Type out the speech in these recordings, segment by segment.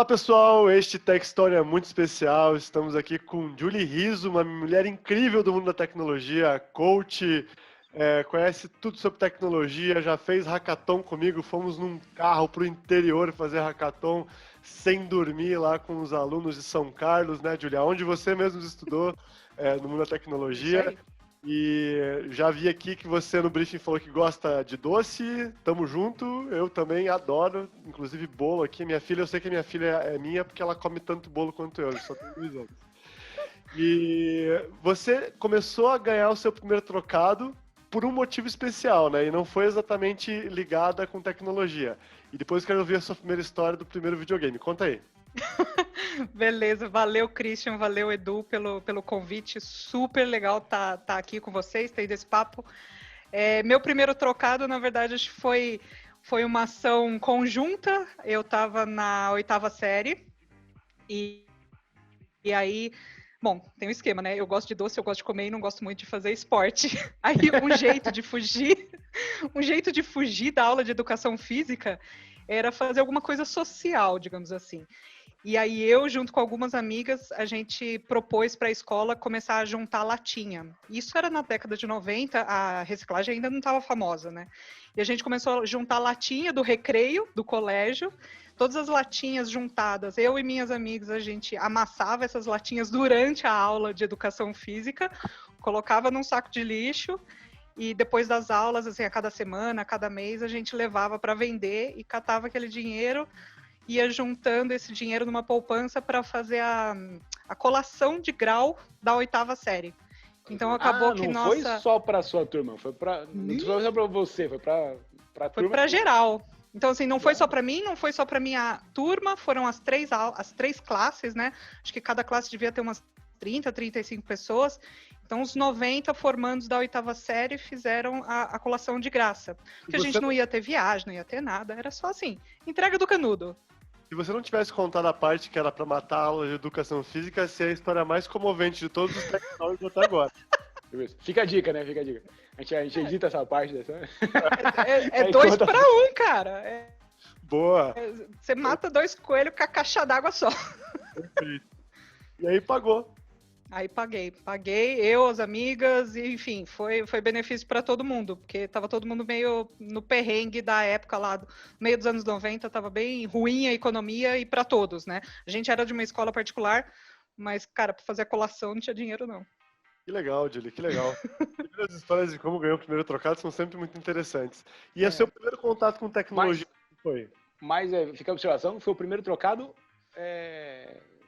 Olá pessoal, este Tech Story é muito especial. Estamos aqui com Julie Rizzo, uma mulher incrível do mundo da tecnologia, coach, conhece tudo sobre tecnologia, já fez hackathon comigo, fomos num carro para o interior fazer hackathon sem dormir lá com os alunos de São Carlos, né, Julia? Onde você mesmo estudou no mundo da tecnologia. E já vi aqui que você no briefing falou que gosta de doce, tamo junto, eu também adoro, inclusive bolo aqui. Minha filha, eu sei que a minha filha é minha porque ela come tanto bolo quanto eu só tenho 2 anos. E você começou a ganhar o seu primeiro trocado por um motivo especial, né? E não foi exatamente ligada com tecnologia. E depois eu quero ouvir a sua primeira história do primeiro videogame. Conta aí. Beleza, valeu Christian, valeu Edu pelo convite, super legal tá aqui com vocês, ter ido esse papo. Meu primeiro trocado, na verdade, acho que foi uma ação conjunta, eu estava na 8ª série, e aí, bom, tem um esquema, né? Eu gosto de doce, eu gosto de comer e não gosto muito de fazer esporte. Aí um jeito de fugir da aula de educação física era fazer alguma coisa social, digamos assim. E aí eu, junto com algumas amigas, a gente propôs para a escola começar a juntar latinha. Isso era na década de 90, a reciclagem ainda não estava famosa, né? E a gente começou a juntar latinha do recreio, do colégio, todas as latinhas juntadas. Eu e minhas amigas, a gente amassava essas latinhas durante a aula de educação física, colocava num saco de lixo, e depois das aulas, assim, a cada semana, a cada mês, a gente levava para vender e catava aquele dinheiro, ia juntando esse dinheiro numa poupança para fazer a colação de grau da 8ª série. Então acabou que não foi só para sua turma, foi para não foi só para você, foi para turma. Foi para geral. Então assim, não foi só para mim, não foi só para minha turma, foram as 3 classes, né? Acho que cada classe devia ter umas 30, 35 pessoas. Então, os 90 formandos da 8ª série fizeram a colação de graça. Porque a gente não ia ter viagem, não ia ter nada, era só assim, entrega do canudo. Se você não tivesse contado a parte que era pra matar a aula de educação física, seria a história mais comovente de todos os tecnólogos até agora. Fica a dica, né? Fica a dica. A gente edita essa parte dessa. É 2 para 1, cara. Boa. Você mata 2 coelhos com a caixa d'água só. Perfeito. E aí pagou. Aí paguei, eu, as amigas, e, enfim, foi benefício para todo mundo, porque tava todo mundo meio no perrengue da época lá, do meio dos anos 90, tava bem ruim a economia e para todos, né? A gente era de uma escola particular, mas, cara, para fazer a colação não tinha dinheiro, não. Que legal, Julie, que legal. As histórias de como ganhou o primeiro trocado são sempre muito interessantes. E é seu primeiro contato com tecnologia foi? Mas fica a observação que foi o primeiro trocado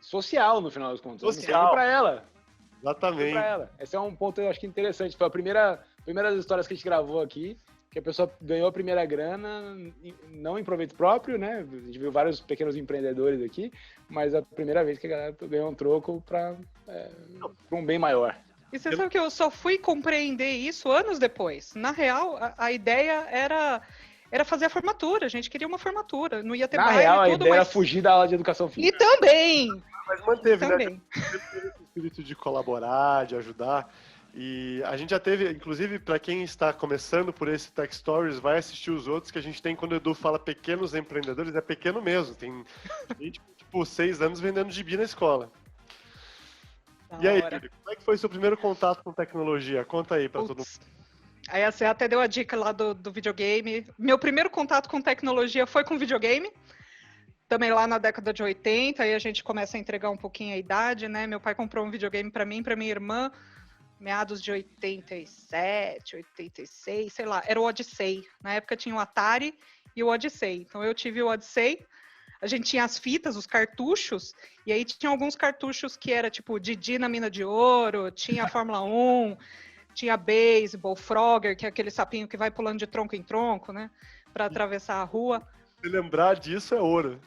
social, no final das contas. Social. Para ela. Exatamente. Pra ela. Esse é um ponto eu acho que interessante. Foi a primeira das histórias que a gente gravou aqui, que a pessoa ganhou a primeira grana, não em proveito próprio, né? A gente viu vários pequenos empreendedores aqui, mas a primeira vez que a galera ganhou um troco para um bem maior. E você sabe que eu só fui compreender isso anos depois. Na real, a ideia era fazer a formatura. A gente queria uma formatura. Não ia ter baile, real, tudo, a ideia era fugir da aula de educação física. E também! Mas manteve, também. né? Esse espírito de colaborar, de ajudar. E a gente já teve, inclusive, para quem está começando por esse Tech Stories, vai assistir os outros que a gente tem quando o Edu fala pequenos empreendedores, é pequeno mesmo. Tem gente com, tipo, 6 anos vendendo gibi na escola. E aí, Júlio, como é que foi o seu primeiro contato com tecnologia? Conta aí para todo mundo. Aí você até deu a dica lá do videogame. Meu primeiro contato com tecnologia foi com videogame. Também lá na década de 80, aí a gente começa a entregar um pouquinho a idade, né? Meu pai comprou um videogame para mim e para minha irmã, meados de 87, 86, sei lá, era o Odyssey. Na época tinha o Atari e o Odyssey. Então eu tive o Odyssey, a gente tinha as fitas, os cartuchos, e aí tinha alguns cartuchos que era tipo Didi na Mina de Ouro, tinha a Fórmula 1, tinha beisebol, Frogger, que é aquele sapinho que vai pulando de tronco em tronco, né? Para atravessar a rua. Se lembrar disso é ouro.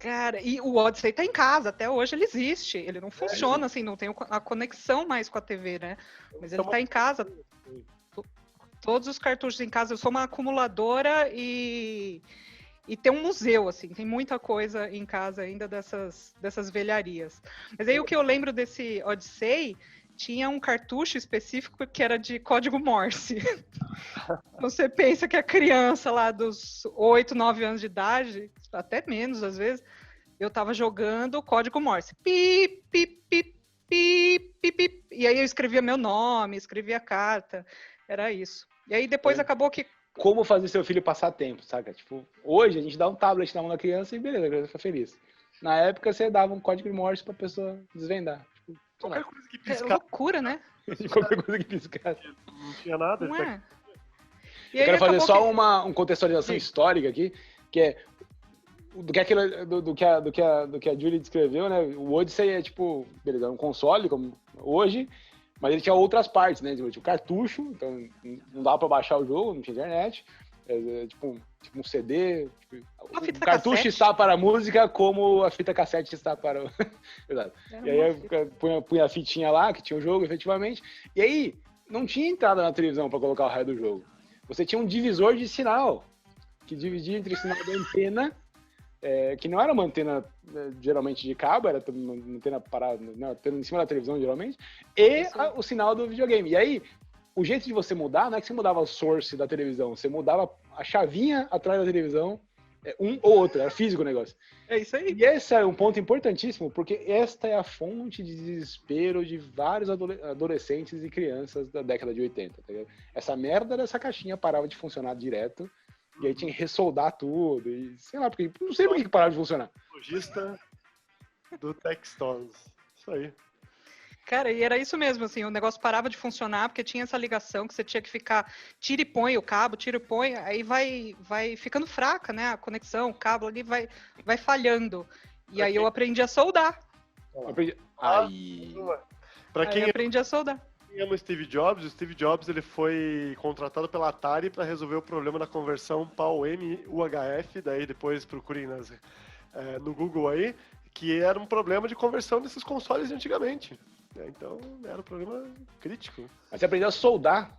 Cara, e o Odyssey tá em casa, até hoje ele existe. Ele não funciona assim, não tem a conexão mais com a TV, né? Mas ele tá em casa. Todos os cartuchos em casa. Eu sou uma acumuladora e tem um museu, assim. Tem muita coisa em casa ainda dessas velharias. Mas aí o que eu lembro desse Odyssey, tinha um cartucho específico que era de código Morse. Você pensa que a criança lá dos 8, 9 anos de idade, até menos às vezes, eu tava jogando código Morse. Pi, pi, pi, pi, pi, pi. E aí eu escrevia meu nome, escrevia a carta. Era isso. E aí depois acabou que... Como fazer seu filho passar tempo, saca? Tipo, hoje a gente dá um tablet na mão da criança e beleza, a criança fica feliz. Na época você dava um código Morse pra pessoa desvendar. Tipo, Qualquer coisa que É piscar, loucura, né? qualquer coisa que piscasse. não tinha nada. Não é? E Eu aí quero fazer acabou só que- uma contextualização histórica aqui, que é do que a Julie descreveu, né? O Odyssey é tipo, beleza, é um console como hoje, mas ele tinha outras partes, né? Tipo, cartucho, então não dava pra baixar o jogo, não tinha internet. Tipo um CD. Tipo, Uma fita o cartucho cassete. está para a música como a fita cassete está para o... Verdade. Era E uma aí fita. eu punha a fitinha lá, que tinha o jogo, efetivamente. E aí, não tinha entrada na televisão para colocar o raio do jogo. Você tinha um divisor de sinal, que dividia entre o sinal da antena, que não era uma antena geralmente de cabo, era uma antena parada, não, antena em cima da televisão, geralmente, e o sinal do videogame. E aí, o jeito de você mudar, não é que você mudava o source da televisão, você mudava a chavinha atrás da televisão, um ou outro, era físico o negócio. É isso aí. E esse é um ponto importantíssimo, porque esta é a fonte de desespero de vários adolescentes e crianças da década de 80, tá ligado? Essa merda dessa caixinha parava de funcionar direto, e aí tinha que ressoldar tudo, e sei lá, porque não sei por que parava de funcionar. Logista do Techstars. Isso aí. Cara, e era isso mesmo, assim, o negócio parava de funcionar porque tinha essa ligação que você tinha que ficar, tira e põe o cabo, tira e põe, aí vai ficando fraca, né, a conexão, o cabo ali vai falhando. E aí eu aprendi a soldar. Aí... Pra Aí quem eu aprendi a soldar. ama o Steve Jobs ele foi contratado pela Atari para resolver o problema da conversão PAL-M UHF, daí depois procurem no Google aí, que era um problema de conversão desses consoles de antigamente. Então, era um problema crítico. Mas você aprendeu a soldar.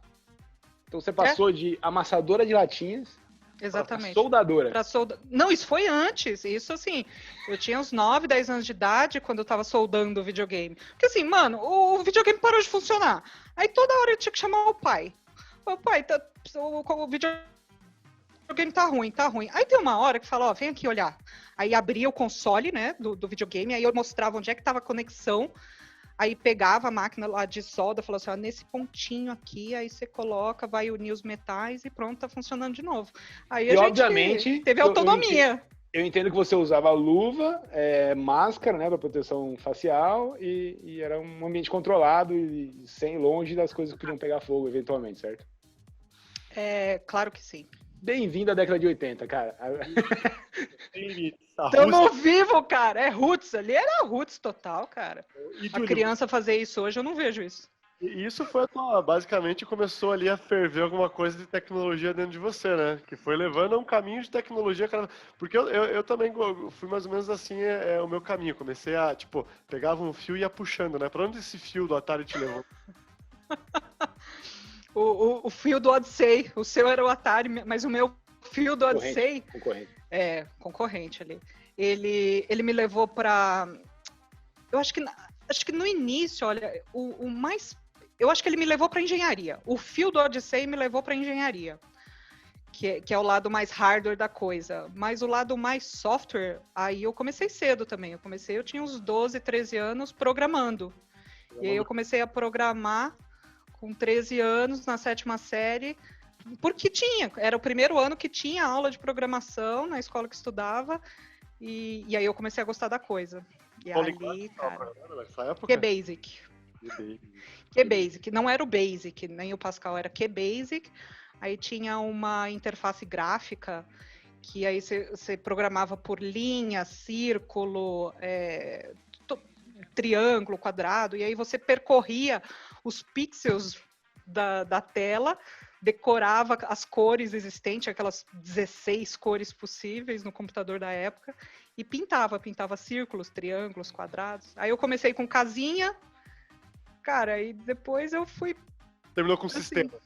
Então você passou de amassadora de latinhas Exatamente. pra soldadora. Não, isso foi antes. Isso, assim, eu tinha uns 9, 10 anos de idade quando eu tava soldando o videogame. Porque, assim, mano, o videogame parou de funcionar. Aí toda hora eu tinha que chamar o pai. O pai, o videogame tá ruim, tá ruim. Aí tem uma hora que fala, ó, vem aqui olhar. Aí abria o console, né, do videogame, aí eu mostrava onde é que tava a conexão. Aí pegava a máquina lá de solda, falou assim, ó, nesse pontinho aqui, aí você coloca, vai unir os metais e pronto, tá funcionando de novo. Aí E a gente obviamente teve autonomia. Eu entendo que você usava luva, máscara, né, para proteção facial e era um ambiente controlado e sem longe das coisas que podiam pegar fogo eventualmente, certo? Claro que sim. Bem-vindo à década de 80, cara. Tamo vivo, cara. É roots. Ali era roots total, cara. A criança fazer isso hoje, eu não vejo isso. E isso foi basicamente começou ali a ferver alguma coisa de tecnologia dentro de você, né? Que foi levando a um caminho de tecnologia, cara. Porque eu também fui mais ou menos assim, o meu caminho. Comecei a, tipo, pegava um fio e ia puxando, né? Pra onde esse fio do Atari te levou? O fio do Odyssey. O seu era o Atari, mas o meu fio do Odyssey... Concorrente ali. Ele me levou pra... Eu acho que no início, olha, o mais... Eu acho que ele me levou para engenharia. O fio do Odyssey me levou para engenharia, que é o lado mais hardware da coisa. Mas o lado mais software, aí eu comecei cedo também. Eu tinha uns 12, 13 anos programando. E aí eu comecei a programar com 13 anos, na 7ª série, porque era o primeiro ano que tinha aula de programação na escola que estudava, e aí eu comecei a gostar da coisa. E ali, cara, QBasic. QBasic, não era o Basic, nem o Pascal, era QBasic. Aí tinha uma interface gráfica que aí você programava por linha, círculo, triângulo, quadrado, e aí você percorria os pixels da tela, decorava as cores existentes, aquelas 16 cores possíveis no computador da época, e pintava círculos, triângulos, quadrados. Aí eu comecei com casinha, cara, e depois eu fui... Terminou com sistemas.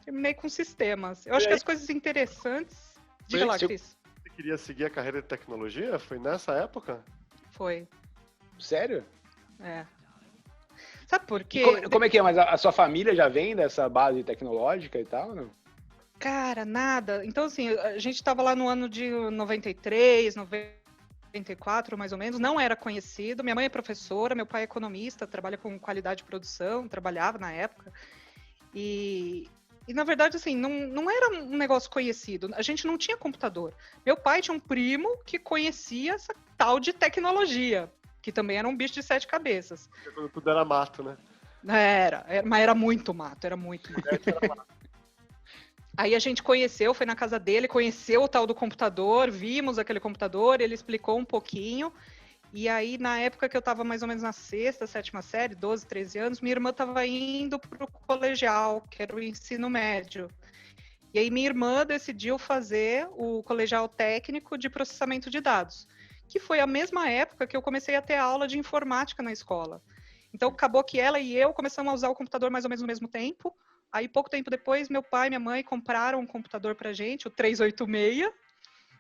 Terminei com sistemas. Eu acho que as coisas interessantes... Diga lá, Cris. Você queria seguir a carreira de tecnologia? Foi nessa época? Foi. Sério? Sabe por quê? Como é que é? Mas a sua família já vem dessa base tecnológica e tal, não? Cara, nada. Então, assim, a gente estava lá no ano de 93, 94, mais ou menos, não era conhecido. Minha mãe é professora, meu pai é economista, trabalha com qualidade de produção, trabalhava na época. E na verdade, assim, não era um negócio conhecido. A gente não tinha computador. Meu pai tinha um primo que conhecia essa tal de tecnologia, que também era um bicho de 7 cabeças. Quando tudo era mato, né? Mas era muito mato, era muito mato. Aí a gente conheceu, foi na casa dele, conheceu o tal do computador, vimos aquele computador, ele explicou um pouquinho. E aí, na época que eu estava mais ou menos na 6ª, 7ª série, 12, 13 anos, minha irmã estava indo para o colegial, que era o ensino médio. E aí minha irmã decidiu fazer o colegial técnico de processamento de dados, que foi a mesma época que eu comecei a ter aula de informática na escola. Então, acabou que ela e eu começamos a usar o computador mais ou menos no mesmo tempo. Aí, pouco tempo depois, meu pai e minha mãe compraram um computador pra gente, o 386,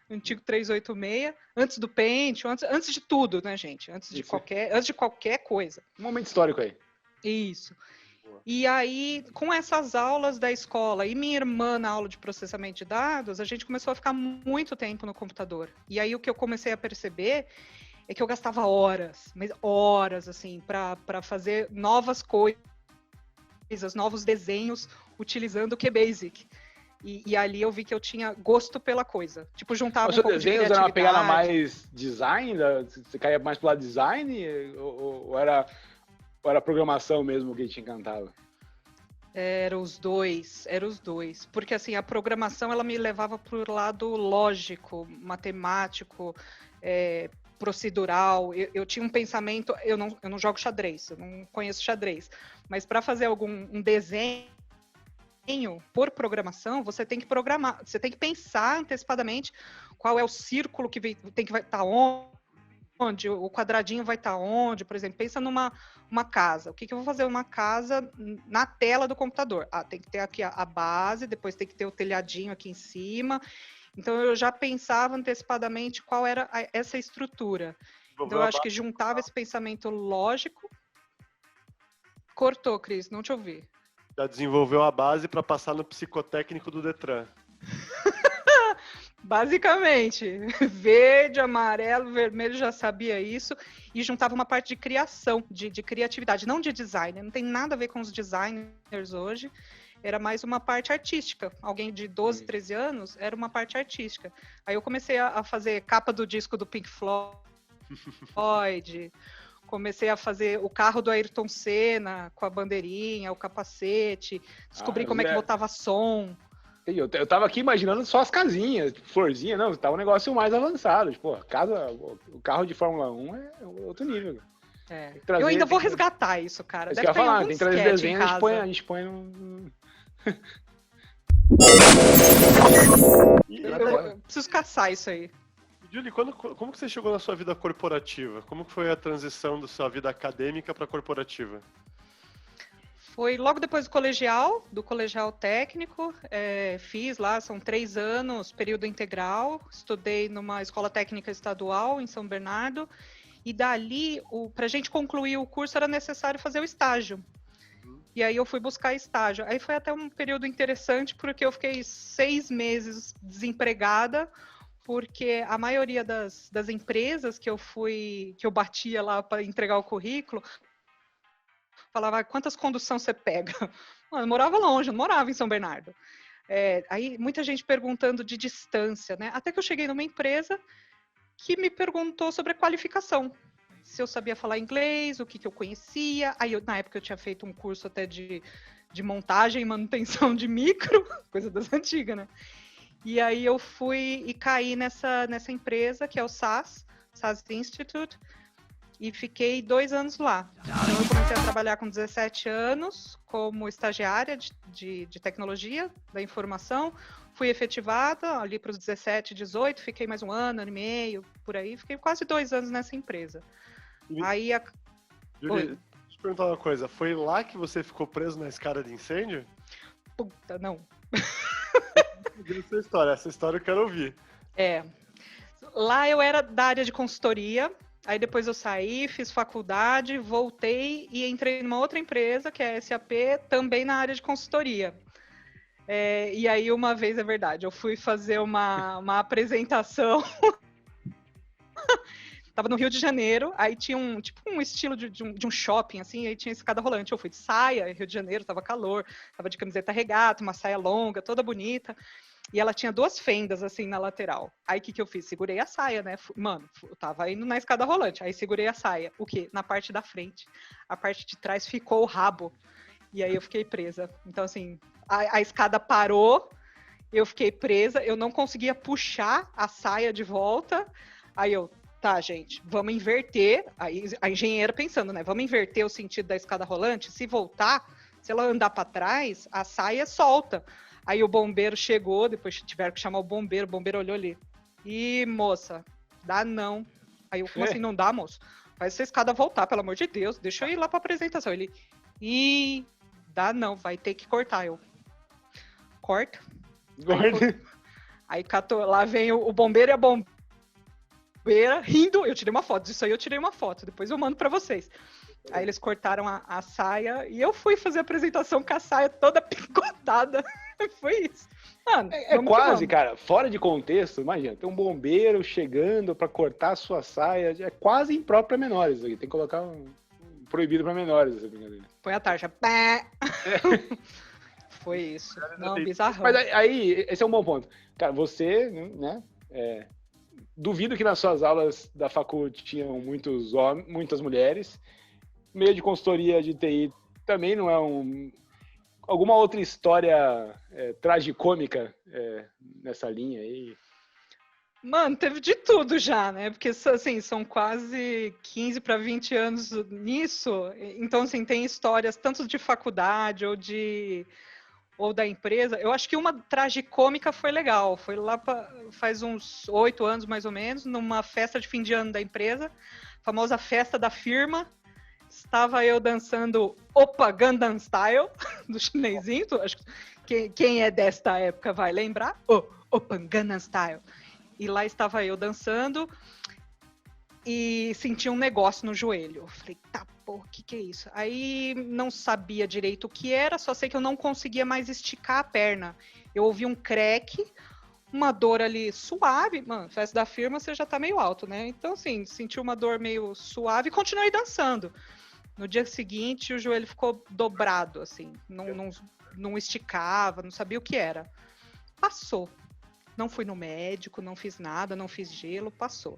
o antigo 386, antes do Pentium, antes de tudo, né, gente? Antes de qualquer coisa. Um momento histórico aí. Isso. E aí, com essas aulas da escola e minha irmã na aula de processamento de dados, a gente começou a ficar muito tempo no computador. E aí, o que eu comecei a perceber é que eu gastava horas, mas horas, assim, para fazer novas coisas, novos desenhos, utilizando o QBasic. E ali eu vi que eu tinha gosto pela coisa. Tipo, juntava um pouco de criatividade. Era uma pegada mais design? Você caía mais pro lado design? Ou era programação mesmo que te encantava? Era os dois. Porque, assim, a programação, ela me levava pro lado lógico, matemático, procedural. Eu tinha um pensamento... Eu não jogo xadrez, eu não conheço xadrez. Mas para fazer um desenho por programação, você tem que programar, você tem que pensar antecipadamente qual é o círculo que tem que estar onde, o quadradinho vai estar onde, por exemplo, pensa numa casa. O que eu vou fazer uma casa na tela do computador? Tem que ter aqui a base, depois tem que ter o telhadinho aqui em cima. Então, eu já pensava antecipadamente qual era essa estrutura. Então, eu acho que juntava esse pensamento lógico. Cortou, Cris, não te ouvi. Já desenvolveu a base para passar no psicotécnico do Detran. Basicamente, verde, amarelo, vermelho, já sabia isso, e juntava uma parte de criação, de criatividade, não de design, não tem nada a ver com os designers hoje, era mais uma parte artística. Alguém de 12, 13 anos, era uma parte artística. Aí eu comecei a fazer capa do disco do Pink Floyd, comecei a fazer o carro do Ayrton Senna, com a bandeirinha, o capacete, descobri como é que botava som. Eu tava aqui imaginando só as casinhas, tipo, florzinha, não, tá um negócio mais avançado. Tipo, o carro de Fórmula 1 é outro nível. Eu ainda vou resgatar isso, cara. Deve ter tem que trazer desenho, a gente põe no... Eu preciso caçar isso aí. Julie, como que você chegou na sua vida corporativa? Como que foi a transição da sua vida acadêmica para corporativa? Foi logo depois do colegial técnico, fiz lá, são 3 anos, período integral, estudei numa escola técnica estadual em São Bernardo, e dali, para a gente concluir o curso, era necessário fazer o estágio. E aí eu fui buscar estágio. Aí foi até um período interessante, porque eu fiquei 6 meses desempregada, porque a maioria das empresas que eu batia lá para entregar o currículo, falava, quantas condução você pega? Eu morava longe, eu não morava em São Bernardo. Aí muita gente perguntando de distância, né? Até que eu cheguei numa empresa que me perguntou sobre a qualificação. Se eu sabia falar inglês, o que eu conhecia. Aí, na época, eu tinha feito um curso até de montagem e manutenção de micro, coisa das antigas, né? E aí eu fui e caí nessa empresa, que é o SAS Institute, e fiquei 2 anos lá. Então, eu comecei a trabalhar com 17 anos como estagiária de tecnologia da informação. Fui efetivada ali para os 17, 18, fiquei mais um ano e meio, por aí. Fiquei quase 2 anos nessa empresa. Aí Julie, deixa eu te perguntar uma coisa. Foi lá que você ficou preso na escada de incêndio? Puta, não. Essa história eu quero ouvir. Lá eu era da área de consultoria, aí depois eu saí, fiz faculdade, voltei e entrei numa outra empresa, que é a SAP, também na área de consultoria. E aí uma vez, é verdade, eu fui fazer uma apresentação Tava no Rio de Janeiro, aí tinha tipo um estilo de um shopping, assim, aí tinha escada rolante. Eu fui de saia, Rio de Janeiro, tava calor, tava de camiseta regata, uma saia longa, toda bonita. E ela tinha 2 fendas, assim, na lateral. Aí, o que eu fiz? Segurei a saia, né? Mano, eu tava indo na escada rolante. Aí, segurei a saia. O quê? Na parte da frente. A parte de trás ficou o rabo. E aí, eu fiquei presa. Então, assim, a escada parou, eu fiquei presa, eu não conseguia puxar a saia de volta. Aí, tá, gente, vamos inverter. Aí, a engenheira pensando, né? Vamos inverter o sentido da escada rolante. Se voltar, se ela andar para trás, a saia solta. Aí o bombeiro chegou, depois tiveram que chamar o bombeiro olhou ali. Ih, moça, dá não. Aí eu, como assim não dá, moço? Faz essa escada voltar, pelo amor de Deus, deixa eu ir lá pra apresentação. Ele, ih, dá não, vai ter que cortar. Eu, corta. Aí catou, lá vem o bombeiro e a bombeira rindo. Eu tirei uma foto, disso aí eu tirei uma foto, depois eu mando pra vocês. Aí eles cortaram a saia e eu fui fazer a apresentação com a saia toda picotada. Foi isso. Mano, é quase, cara, fora de contexto, imagina, tem um bombeiro chegando pra cortar a sua saia, é quase impróprio pra menores, tem que colocar um proibido pra menores essa brincadeira. Põe a tarja. Foi isso. Não, bizarrão. Mas aí, esse é um bom ponto. Cara, você, né, duvido que nas suas aulas da faculdade tinham muitas mulheres, meio de consultoria de TI também não é alguma outra história tragicômica nessa linha aí? Mano, teve de tudo já, né? Porque, assim, são quase 15 para 20 anos nisso. Então, assim, tem histórias tanto de faculdade ou da empresa. Eu acho que uma tragicômica foi legal. Foi lá faz uns 8 anos, mais ou menos, numa festa de fim de ano da empresa, a famosa festa da firma. Estava eu dançando Opa Gangnam Style, do chinesinho. Acho que quem é desta época vai lembrar. Opa Gangnam Style. E lá estava eu dançando e senti um negócio no joelho. Eu falei, tá, pô, o que é isso? Aí não sabia direito o que era, só sei que eu não conseguia mais esticar a perna. Eu ouvi um creque, uma dor ali suave. Mano, festa da firma você já tá meio alto, né? Então, assim, senti uma dor meio suave e continuei dançando. No dia seguinte, o joelho ficou dobrado, assim. Não esticava, não sabia o que era. Passou. Não fui no médico, não fiz nada, não fiz gelo, passou.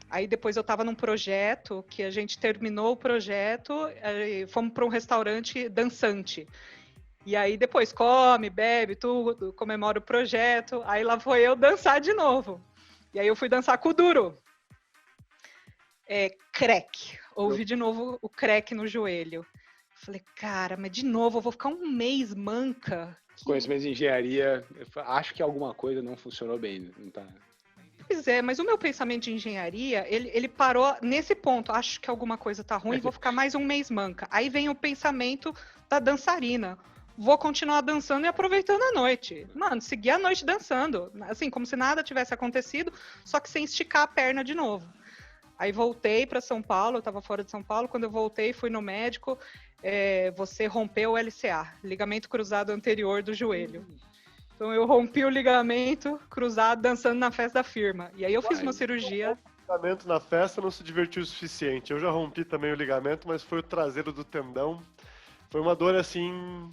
Aí depois eu estava num projeto, que a gente terminou o projeto, fomos para um restaurante dançante. E aí depois come, bebe, tudo, comemora o projeto. Aí lá foi eu dançar de novo. E aí eu fui dançar com o Duro. Crack. Ouvi de novo o crack no joelho. Falei, cara, mas de novo eu vou ficar um mês manca. Conhecimento de engenharia, acho que alguma coisa não funcionou bem, não tá? Pois é, mas o meu pensamento de engenharia, ele parou nesse ponto. Acho que alguma coisa tá ruim, vou ficar mais um mês manca. Aí vem o pensamento da dançarina. Vou continuar dançando e aproveitando a noite. Mano, seguir a noite dançando. Assim, como se nada tivesse acontecido, só que sem esticar a perna de novo. Aí voltei para São Paulo, eu estava fora de São Paulo. Quando eu voltei, fui no médico. Você rompeu o LCA, ligamento cruzado anterior do joelho. Então eu rompi o ligamento cruzado dançando na festa da firma. E aí eu fiz uma cirurgia. O ligamento na festa não se divertiu o suficiente. Eu já rompi também o ligamento, mas foi o traseiro do tendão. Foi uma dor assim.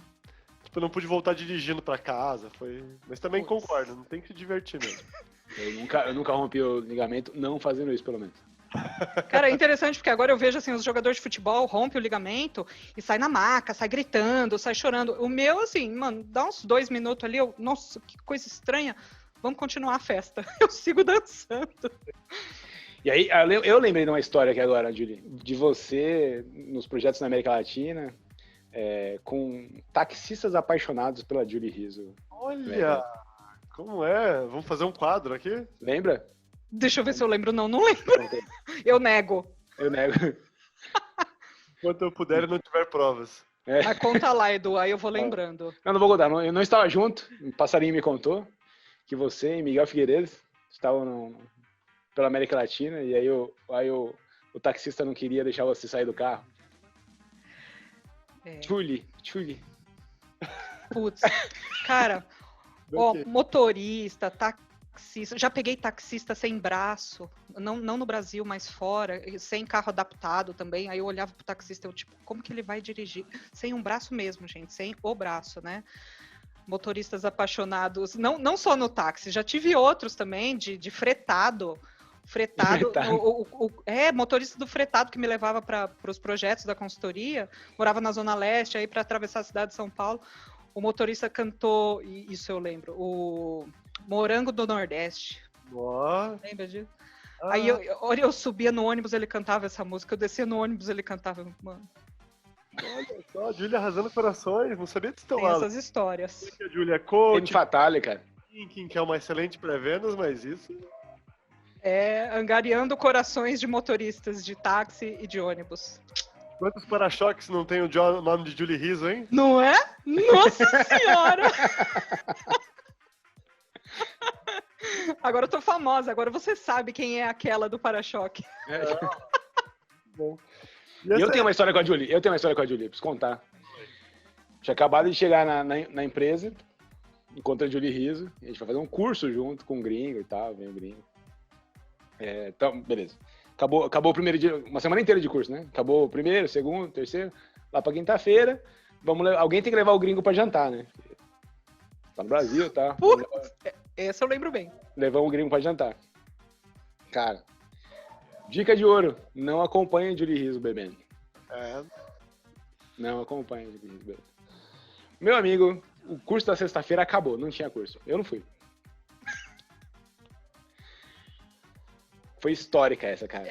Tipo, eu não pude voltar dirigindo para casa. Mas também concordo, não tem que se divertir mesmo. Eu nunca rompi o ligamento, não fazendo isso, pelo menos. Cara, é interessante porque agora eu vejo assim, os jogadores de futebol rompem o ligamento e sai na maca, sai gritando, sai chorando. O meu, assim, mano, dá uns 2 minutos ali, nossa, que coisa estranha. Vamos continuar a festa. Eu sigo dançando. E aí, eu lembrei de uma história aqui agora, Julie, de você nos projetos na América Latina, com taxistas apaixonados pela Julie Rizzo. Olha, como é? Vamos fazer um quadro aqui? Lembra? Deixa eu ver se eu lembro. Não lembro. Eu nego. Eu nego. Enquanto eu puder e não tiver provas. Mas conta lá, Edu, aí eu vou lembrando. Não vou contar. Eu não estava junto. Um passarinho me contou que você e Miguel Figueiredo estavam pela América Latina e aí o taxista não queria deixar você sair do carro. Julie. Putz. Cara, motorista, taxista, taxista, já peguei taxista sem braço, não no Brasil, mas fora, sem carro adaptado também. Aí eu olhava pro taxista, eu tipo, como que ele vai dirigir? Sem um braço mesmo, gente, sem o braço, né? Motoristas apaixonados, não só no táxi, já tive outros também de fretado. Motorista do fretado que me levava para os projetos da consultoria, morava na Zona Leste, aí para atravessar a cidade de São Paulo, o motorista cantou, isso eu lembro, o Morango do Nordeste. Nossa. Lembra disso? Aí eu subia no ônibus, ele cantava essa música, eu descia no ônibus, ele cantava, mano. Olha só, a Júlia arrasando corações, não sabia desse teu Tem lado. essas histórias. A Júlia é coach, Fatale, cara. que é uma excelente pré-vendas, mas isso... Angariando corações de motoristas de táxi e de ônibus. Quantos para-choques não tem o nome de Julie Rizzo, hein? Não é? Nossa Senhora! Agora eu tô famosa, agora você sabe quem é aquela do para-choque. Bom. Eu tenho uma história com a Julie, preciso contar. Tinha acabado de chegar na empresa, encontrei a Julie Rizzo, a gente vai fazer um curso junto com um gringo e tal, vem o gringo. Então, beleza. Acabou o primeiro dia, uma semana inteira de curso, né? Acabou o primeiro, segundo, terceiro, lá pra quinta-feira, alguém tem que levar o gringo pra jantar, né? Tá no Brasil, tá? Essa eu lembro bem. Levamos o gringo pra jantar. Cara, dica de ouro, não acompanhe a Julie Rizzo bebendo. Não acompanhe a Julie Rizzo bebendo. Meu amigo, o curso da sexta-feira acabou, não tinha curso. Eu não fui. Foi histórica essa, cara.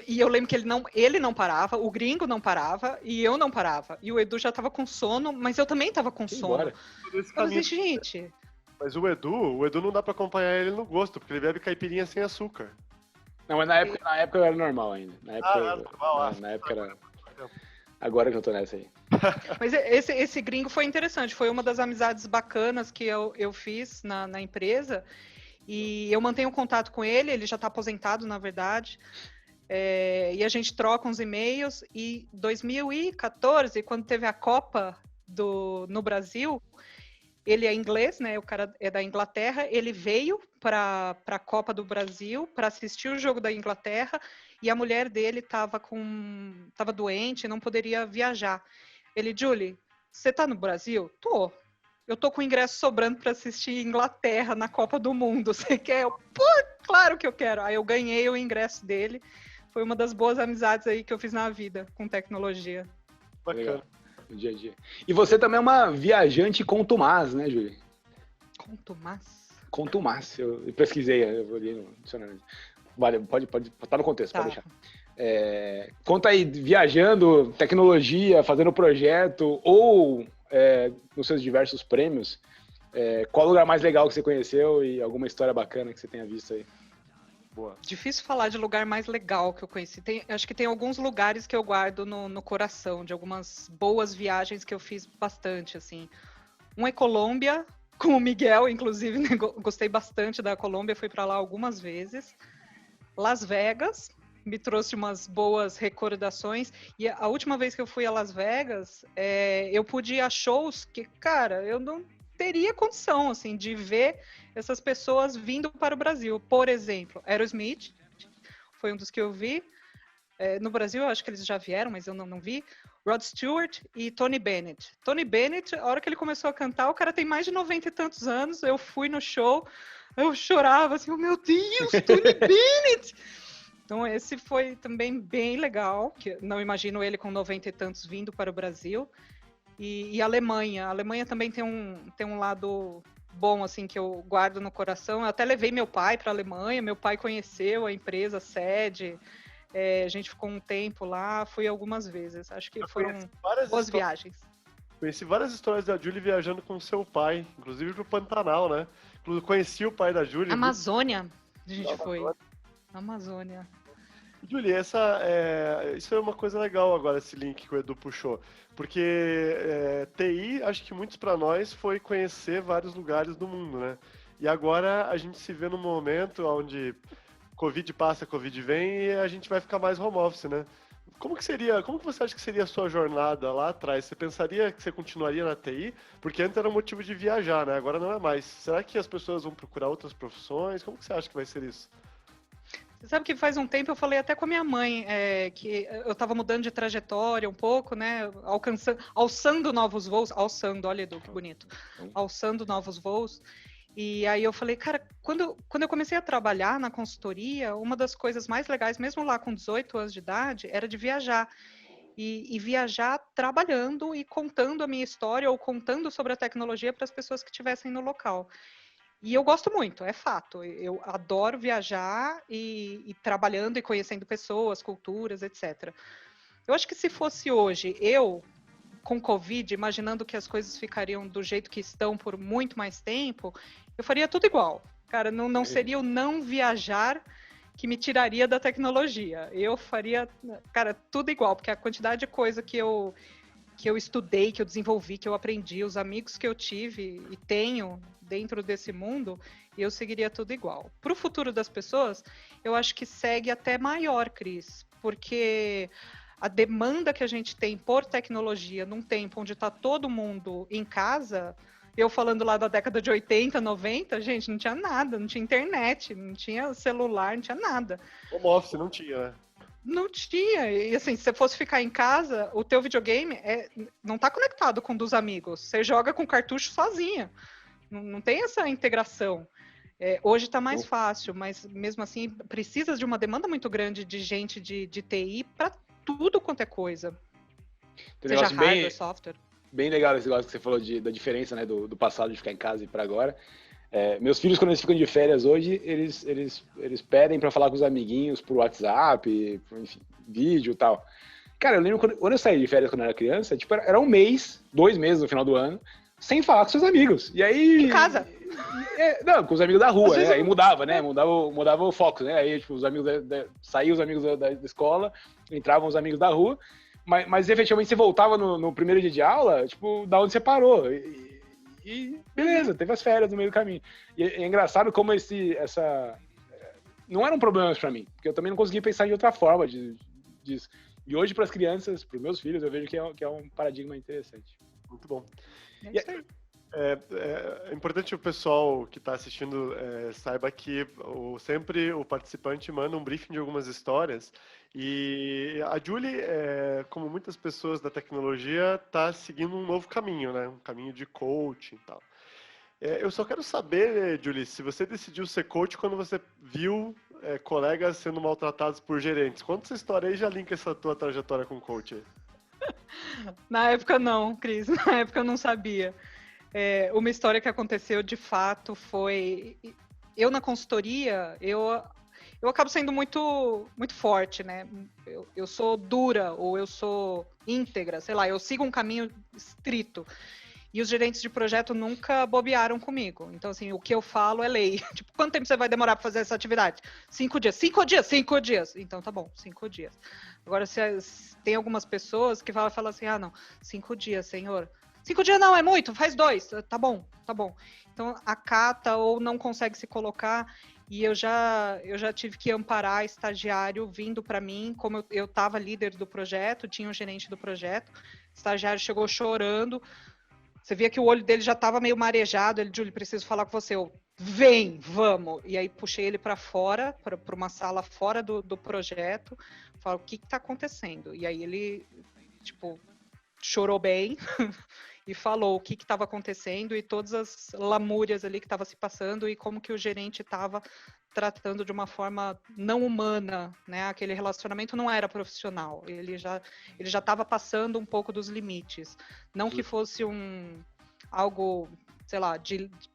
Eu lembro que ele não parava, o gringo não parava e eu não parava. E o Edu já tava com sono, mas eu também tava com sono. Eu falei, gente... Mas o Edu não dá pra acompanhar ele no gosto, porque ele bebe caipirinha sem açúcar. Não, mas na época eu era normal ainda. Na época era... Agora que eu tô nessa aí. Mas esse gringo foi interessante, foi uma das amizades bacanas que eu fiz na empresa. E eu mantenho contato com ele já está aposentado, na verdade, e a gente troca uns e-mails, e 2014, quando teve a Copa no Brasil, ele é inglês, né, o cara é da Inglaterra, ele veio para a Copa do Brasil para assistir o jogo da Inglaterra, e a mulher dele estava doente, não poderia viajar. Ele, Julie, você está no Brasil? Tô. Eu tô com o ingresso sobrando para assistir Inglaterra na Copa do Mundo. Você quer? Claro que eu quero. Aí eu ganhei o ingresso dele. Foi uma das boas amizades aí que eu fiz na vida com tecnologia. Bacana. No dia a dia. E você também é uma viajante contumaz, né, Júlia? Contumaz? Contumaz. Eu pesquisei, eu vou ali no dicionário. Vale, pode, tá no contexto, pode deixar. Conta aí, viajando, tecnologia, fazendo projeto, ou nos seus diversos prêmios, qual o lugar mais legal que você conheceu e alguma história bacana que você tenha visto aí? Boa. Difícil falar de lugar mais legal que eu conheci. Acho que tem alguns lugares que eu guardo no coração, de algumas boas viagens que eu fiz bastante, assim. Um é Colômbia, com o Miguel, inclusive, né? Gostei bastante da Colômbia, fui para lá algumas vezes. Las Vegas, me trouxe umas boas recordações. E a última vez que eu fui a Las Vegas, eu pude ir a shows que, cara, eu não teria condição, assim, de ver essas pessoas vindo para o Brasil. Por exemplo, Aerosmith, foi um dos que eu vi. No Brasil, eu acho que eles já vieram, mas eu não vi. Rod Stewart e Tony Bennett. Tony Bennett, a hora que ele começou a cantar, o cara tem mais de 90 e tantos anos, eu fui no show, eu chorava assim, oh, meu Deus, Tony Bennett! Então esse foi também bem legal, que não imagino ele com 90 e tantos vindo para o Brasil. E a Alemanha. A Alemanha também tem um lado bom, assim, que eu guardo no coração. Eu até levei meu pai para a Alemanha, meu pai conheceu a empresa, a sede, a gente ficou um tempo lá, fui algumas vezes. Acho que foram boas viagens. Conheci várias histórias da Julie viajando com seu pai, inclusive pro Pantanal, né? Conheci o pai da Julie. Amazônia, a gente foi. Amazônia. Julie, isso é uma coisa legal agora, esse link que o Edu puxou. Porque TI, acho que muitos para nós foi conhecer vários lugares do mundo, né? E agora a gente se vê num momento onde Covid passa, Covid vem e a gente vai ficar mais home office, né? como que você acha que seria a sua jornada lá atrás? Você pensaria que você continuaria na TI? Porque antes era um motivo de viajar, né? Agora não é mais. Será que as pessoas vão procurar outras profissões? Como que você acha que vai ser isso? Você sabe que faz um tempo eu falei até com a minha mãe que eu estava mudando de trajetória um pouco, né? Alçando novos voos. Alçando, olha, Edu, que bonito. Alçando novos voos. E aí eu falei, cara, quando eu comecei a trabalhar na consultoria, uma das coisas mais legais, mesmo lá com 18 anos de idade, era de viajar. E viajar trabalhando e contando a minha história ou contando sobre a tecnologia para as pessoas que estivessem no local. E eu gosto muito, é fato. Eu adoro viajar e trabalhando e conhecendo pessoas, culturas, etc. Eu acho que se fosse hoje, com Covid, imaginando que as coisas ficariam do jeito que estão por muito mais tempo, eu faria tudo igual. Cara, não seria o não viajar que me tiraria da tecnologia. Eu faria, cara, tudo igual, porque a quantidade de coisa que eu estudei, que eu desenvolvi, que eu aprendi, os amigos que eu tive e tenho dentro desse mundo, eu seguiria tudo igual. Para o futuro das pessoas, eu acho que segue até maior, Cris, porque a demanda que a gente tem por tecnologia num tempo onde está todo mundo em casa, eu falando lá da década de 80, 90, gente, não tinha nada, não tinha internet, não tinha celular, não tinha nada. Home office não tinha, né? Não tinha. E assim, se você fosse ficar em casa, o teu videogame não está conectado com um dos amigos. Você joga com cartucho sozinha. Não tem essa integração. Hoje está mais fácil, mas mesmo assim precisa de uma demanda muito grande de gente de TI para tudo quanto é coisa. Tem seja hardware, software. Bem legal esse negócio que você falou da diferença, né, do passado de ficar em casa e para agora. Meus filhos, quando eles ficam de férias hoje, eles pedem para falar com os amiguinhos por WhatsApp, enfim, vídeo e tal. Cara, eu lembro quando eu saí de férias quando eu era criança, tipo, era um mês, 2 meses no final do ano, sem falar com seus amigos. E aí... Em casa? Não, com os amigos da rua, né? Aí mudava, né? Mudava o foco, né? Aí, tipo, os amigos saíam os amigos da escola, entravam os amigos da rua, mas efetivamente você voltava no primeiro dia de aula, tipo, da onde você parou. E beleza, teve as férias no meio do caminho. E é engraçado como essa... Não eram problemas pra mim, porque eu também não conseguia pensar de outra forma disso. E hoje, para as crianças, para os meus filhos, eu vejo que é um paradigma interessante. Muito bom. É importante o pessoal que está assistindo saiba que sempre o participante manda um briefing de algumas histórias e a Julie, como muitas pessoas da tecnologia, está seguindo um novo caminho, né? Um caminho de coaching e tal. Eu só quero saber, Julie, se você decidiu ser coach quando você viu colegas sendo maltratados por gerentes. Conta essa história aí e já linka essa tua trajetória com coach aí. Na época não, Cris, na época eu não sabia. Uma história que aconteceu de fato foi... Eu na consultoria, eu acabo sendo muito, muito forte, né? Eu sou dura ou eu sou íntegra, sei lá, eu sigo um caminho estrito. E os gerentes de projeto nunca bobearam comigo. Então, assim, o que eu falo é lei. Tipo, quanto tempo você vai demorar para fazer essa atividade? 5 dias. 5 dias? 5 dias. Então, tá bom, 5 dias. Agora, se tem algumas pessoas que falam assim, não, 5 dias, senhor. 5 dias não, é muito, faz 2. Tá bom, tá bom. Então, acata ou não consegue se colocar. E eu já tive que amparar estagiário vindo para mim, como eu estava líder do projeto, tinha um gerente do projeto, o estagiário chegou chorando. Você via que o olho dele já estava meio marejado. Ele, Júlio, preciso falar com você. Vem, vamos. E aí puxei ele para fora, para uma sala fora do projeto. Falo, o que está acontecendo? E aí ele, tipo, chorou bem e falou o que estava acontecendo e todas as lamúrias ali que estava se passando e como que o gerente estava tratando de uma forma não humana, né? Aquele relacionamento não era profissional, ele já estava passando um pouco dos limites. Não que fosse algo, sei lá,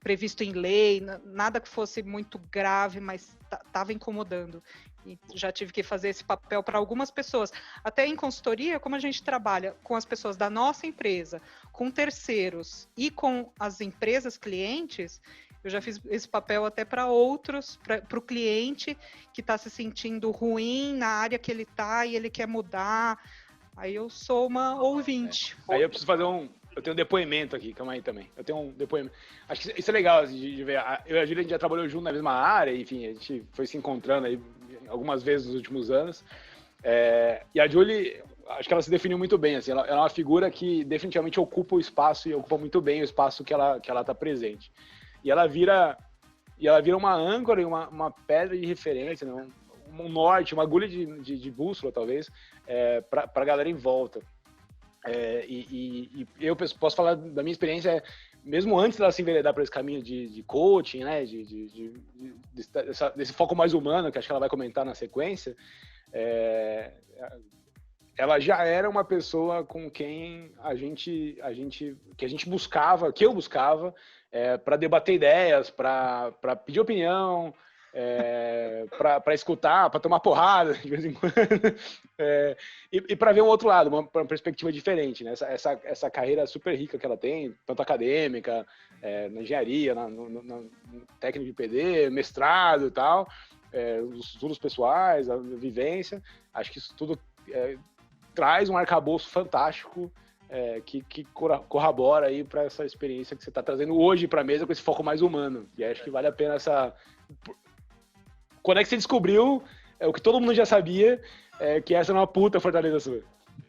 previsto em lei, nada que fosse muito grave, mas estava incomodando. E já tive que fazer esse papel para algumas pessoas. Até em consultoria, como a gente trabalha com as pessoas da nossa empresa, com terceiros e com as empresas clientes, eu já fiz esse papel até para outros, para o cliente que está se sentindo ruim na área que ele está e ele quer mudar. Aí eu sou uma ouvinte. Aí eu preciso fazer eu tenho um depoimento aqui, calma aí também. Eu tenho um depoimento. Acho que isso é legal de ver. Eu e a Júlia, a gente já trabalhou junto na mesma área, enfim, a gente foi se encontrando aí algumas vezes nos últimos anos. E a Julie, acho que ela se definiu muito bem, assim, ela é uma figura que definitivamente ocupa o espaço e ocupa muito bem o espaço que ela tá presente. E ela vira uma âncora e uma pedra de referência, né? Um norte, uma agulha de bússola, talvez, para a galera em volta. E eu posso falar da minha experiência, mesmo antes dela se enveredar para esse caminho de coaching, né, desse foco mais humano, que acho que ela vai comentar na sequência, ela já era uma pessoa com quem que eu buscava para debater ideias, para pedir opinião, para escutar, para tomar porrada de vez em quando, e para ver um outro lado, uma perspectiva diferente, né? Essa carreira super rica que ela tem, tanto acadêmica, na engenharia, no técnico de PD, mestrado e tal, os estudos pessoais, a vivência, acho que isso tudo traz um arcabouço fantástico que corrobora aí para essa experiência que você está trazendo hoje para a mesa com esse foco mais humano. E acho que vale a pena Quando é que você descobriu o que todo mundo já sabia, que essa é uma puta fortaleza sua?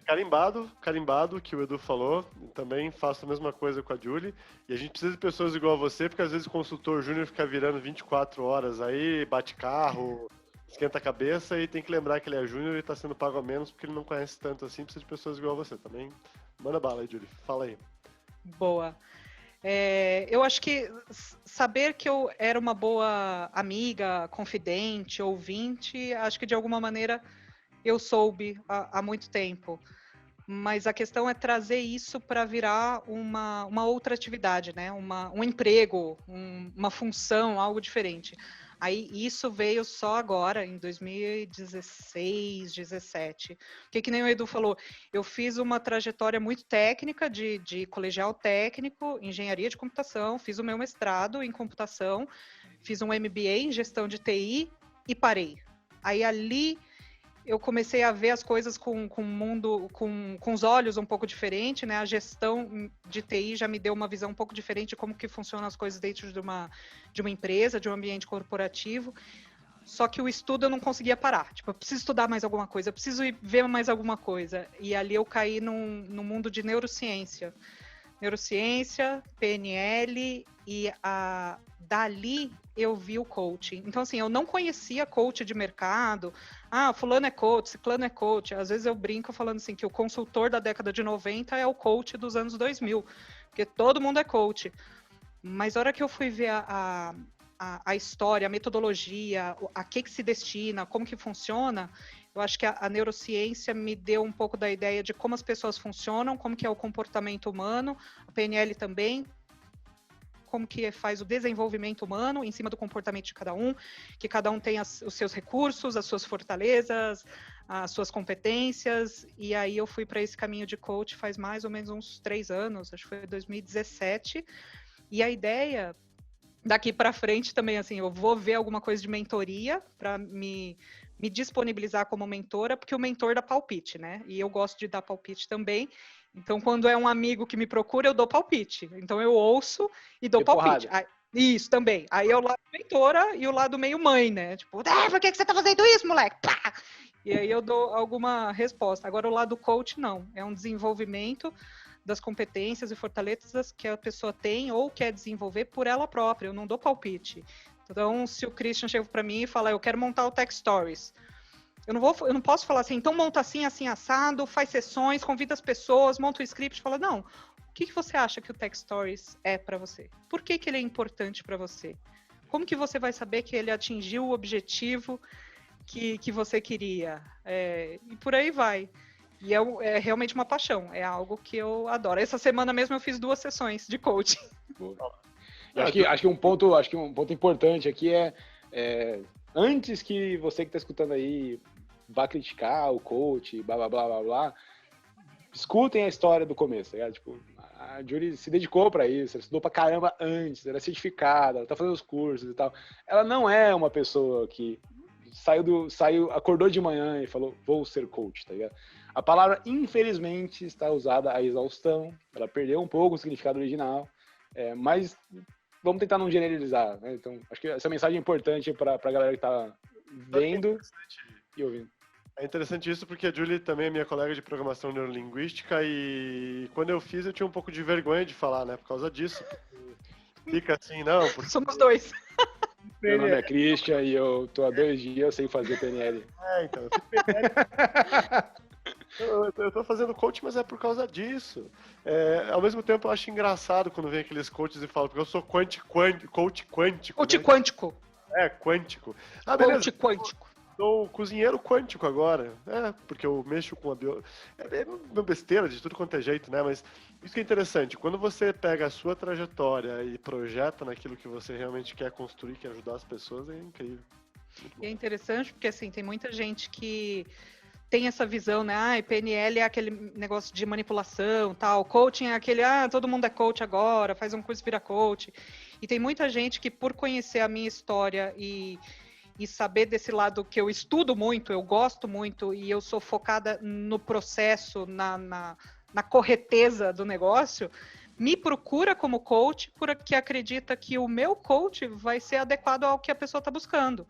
Carimbado, que o Edu falou. Também faço a mesma coisa com a Julie. E a gente precisa de pessoas igual a você, porque às vezes o consultor júnior fica virando 24 horas aí, bate carro, esquenta a cabeça, e tem que lembrar que ele é júnior e tá sendo pago a menos porque ele não conhece tanto assim. Precisa de pessoas igual a você também. Manda bala aí, Julie. Fala aí. Boa. Eu acho que saber que eu era uma boa amiga, confidente, ouvinte, acho que de alguma maneira eu soube há muito tempo. Mas a questão é trazer isso para virar uma outra atividade, né? Um emprego, uma função, algo diferente. Aí isso veio só agora, em 2016, 2017. Porque que nem o Edu falou, eu fiz uma trajetória muito técnica de colegial técnico, engenharia de computação, fiz o meu mestrado em computação, fiz um MBA em gestão de TI e parei. Aí ali eu comecei a ver as coisas com o mundo, com os olhos um pouco diferente, né? A gestão de TI já me deu uma visão um pouco diferente de como que funcionam as coisas dentro de uma empresa, de um ambiente corporativo. Só que o estudo eu não conseguia parar. Tipo, eu preciso estudar mais alguma coisa, eu preciso ver mais alguma coisa. E ali eu caí no mundo de neurociência. Neurociência, PNL, e dali eu vi o coaching. Então, assim, eu não conhecia coach de mercado. Fulano é coach, ciclano é coach. Às vezes eu brinco falando assim, que o consultor da década de 90 é o coach dos anos 2000, porque todo mundo é coach. Mas a hora que eu fui ver a história, a metodologia, a que se destina, como que funciona, eu acho que a neurociência me deu um pouco da ideia de como as pessoas funcionam, como que é o comportamento humano, a PNL também, como que faz o desenvolvimento humano em cima do comportamento de cada um, que cada um tem os seus recursos, as suas fortalezas, as suas competências, e aí eu fui para esse caminho de coach faz mais ou menos uns 3 anos, acho que foi 2017, e a ideia daqui para frente também, assim, eu vou ver alguma coisa de mentoria para me disponibilizar como mentora, porque o mentor dá palpite, né? E eu gosto de dar palpite também. Então, quando é um amigo que me procura, eu dou palpite. Então, eu ouço e dou palpite. Isso também. Aí é o lado mentora e o lado meio mãe, né? Tipo, por que você tá fazendo isso, moleque? Pá! E aí eu dou alguma resposta. Agora, o lado coach, não. É um desenvolvimento das competências e fortalezas que a pessoa tem ou quer desenvolver por ela própria. Eu não dou palpite. Então, se o Christian chega para mim e fala, eu quero montar o Tech Stories, eu não posso falar assim, então monta assim, assim, assado, faz sessões, convida as pessoas, monta o script, fala, não, o que você acha que o Tech Stories é para você? Por que ele é importante para você? Como que você vai saber que ele atingiu o objetivo que você queria? E por aí vai. E é realmente uma paixão, é algo que eu adoro. Essa semana mesmo eu fiz 2 sessões de coaching. Acho que um ponto importante aqui antes que você que está escutando aí vá criticar o coach, blá, blá, blá, blá, blá, escutem a história do começo, tá? Tipo, a Julie se dedicou para isso, ela estudou pra caramba antes, ela é certificada, ela tá fazendo os cursos e tal. Ela não é uma pessoa que acordou de manhã e falou, vou ser coach, tá ligado? A palavra, infelizmente, está usada à exaustão, ela perdeu um pouco o significado original, mas vamos tentar não generalizar, né? Então, acho que essa mensagem é importante para a galera que está vendo e ouvindo. É interessante isso porque a Julie também é minha colega de programação neurolinguística e quando eu fiz eu tinha um pouco de vergonha de falar, né? Por causa disso. Fica assim, não, porque Somos dois. Meu nome é Christian e eu tô há 2 dias sem fazer PNL. então, eu fiz PNL. Eu tô fazendo coach, mas é por causa disso. Ao mesmo tempo, eu acho engraçado quando vem aqueles coaches e falam, porque eu sou coach quântico. Coach Né? quântico. Quântico. Ah, beleza. Coach quântico. Sou cozinheiro quântico agora. Porque eu mexo com a bio... É uma besteira de tudo quanto é jeito, né? Mas isso que é interessante. Quando você pega a sua trajetória e projeta naquilo que você realmente quer construir, quer ajudar as pessoas, é incrível. E é interessante porque, assim, tem muita gente que tem essa visão, né? PNL é aquele negócio de manipulação, tal. Coaching é aquele, todo mundo é coach agora, faz um curso, vira coach. E tem muita gente que, por conhecer a minha história e saber desse lado que eu estudo muito, eu gosto muito, e eu sou focada no processo, na correteza do negócio, me procura como coach, porque acredita que o meu coach vai ser adequado ao que a pessoa está buscando.